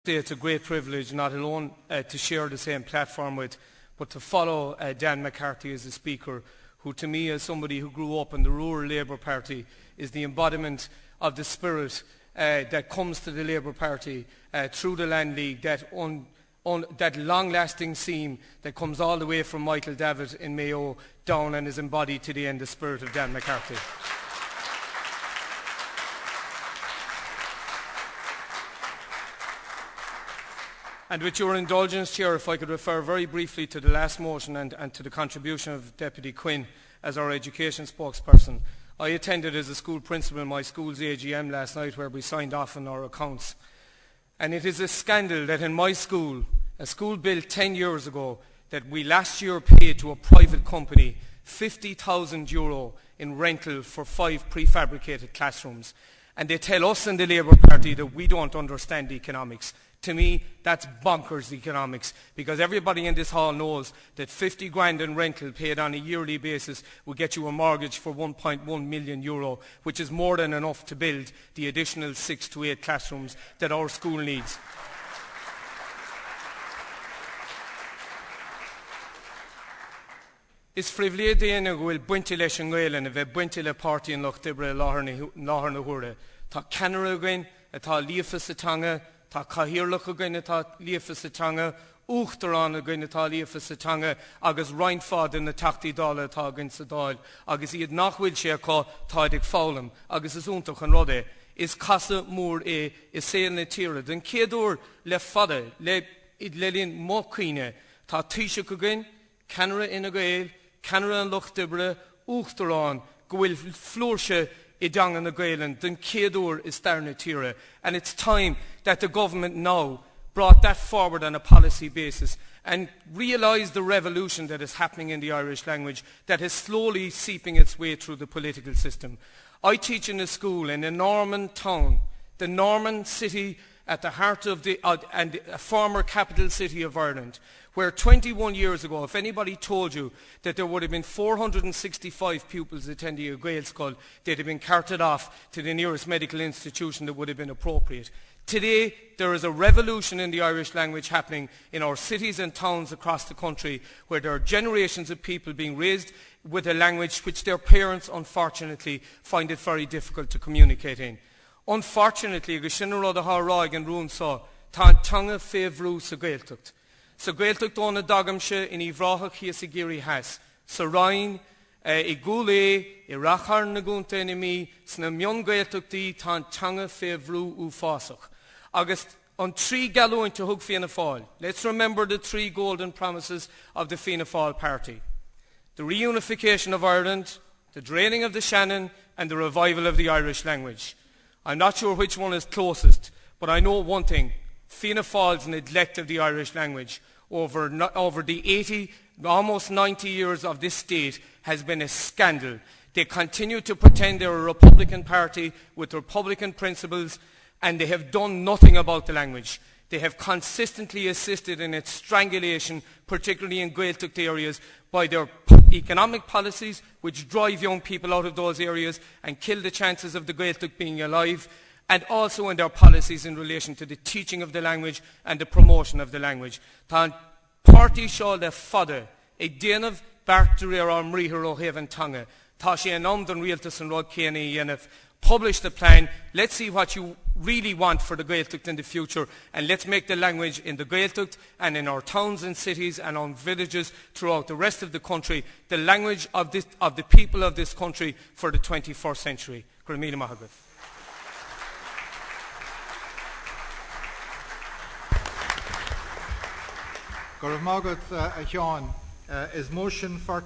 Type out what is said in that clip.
It's a great privilege not alone to share the same platform with, but to follow Dan McCarthy as a speaker, who to me, as somebody who grew up in the rural Labour Party, is the embodiment of the spirit that comes to the Labour Party through the Land League, that long-lasting seam that comes all the way from Michael Davitt in Mayo down and is embodied to the end, the spirit of Dan McCarthy. And with your indulgence, Chair, if I could refer very briefly to the last motion and to the contribution of Deputy Quinn as our education spokesperson. I attended as a school principal in my school's AGM last night, where we signed off on our accounts. And it is a scandal that in my school, a school built 10 years ago, that we last year paid to a private company €50,000 in rental for 5 prefabricated classrooms. And they tell us in the Labour Party that we don't understand economics. To me, that's bonkers economics, because everybody in this hall knows that 50 grand in rental paid on a yearly basis will get you a mortgage for €1.1 million, which is more than enough to build the additional 6 to 8 classrooms that our school needs. Is frivlé déana bhfuil buinte leis an Ghaeilge a bheith buinte le party in Loch Dibre láthar na huaire. Tá Cllr again, atá líofa satanga, tá Cahirlach again, atá líofa satanga, Uachtarán again, atá líofa satanga, agus Reinfad in the tachtaí dála atá again sa dáil, agus iad nachhfuil sé cá táidig fálam, agus is úntach an rud é. Is casa mór é, is séil na tíre, den céadúr le fada, le líon mócíine, tá Taoiseach again, Cllr ina Gael, Cllr an Loch Dibre, Uachtarán, go bhfuil flúirse I dangan na Gaeilge, den céadúr is darna tíre. And it's time that the government now brought that forward on a policy basis and realised the revolution that is happening in the Irish language, that is slowly seeping its way through the political system. I teach in a school in a Norman town, the Norman city at the heart of the and a former capital city of Ireland, where 21 years ago, if anybody told you that there would have been 465 pupils attending a Gael school, they'd have been carted off to the nearest medical institution that would have been appropriate. Today, there is a revolution in the Irish language happening in our cities and towns across the country, where there are generations of people being raised with a language which their parents, unfortunately, find it very difficult to communicate in. Unfortunately, agus sin rud a hArgain rún sá, tá tanga féhrú sa Gaeltacht. Sa Gaeltacht óna dagamse in I bhráthach chias I géirí has. Sa Rhine, I gúlé, I rachar na gúnta in mí, sna mion Gaeltachtaí tá tanga féhrú ú fásach. Agus on 3 galúin to hug Fianna Fáil. Let's remember the 3 golden promises of the Fianna Fáil party. The reunification of Ireland, the draining of the Shannon, and the revival of the Irish language. I'm not sure which one is closest, but I know one thing. Fianna Fáil's neglect of the Irish language over the 80, almost 90 years of this state has been a scandal. They continue to pretend they're a Republican party with Republican principles, and they have done nothing about the language. They have consistently assisted in its strangulation, particularly in Gaeltacht areas, by their economic policies, which drive young people out of those areas and kill the chances of the Gaeltacht being alive, and also in their policies in relation to the teaching of the language and the promotion of the language. Tá party seo le fada, ag déanamh beartar ar an mríthair ó Haven Tanga. Tá sé an don rialtas an rud céanna dhéanamh. Publish the plan. Let's see what you really want for the Gaeltacht in the future, and let's make the language in the Gaeltacht and in our towns and cities and on villages throughout the rest of the country the language of the people of this country for the 21st century. Gramila Mahagad. Cllr Sean is motion for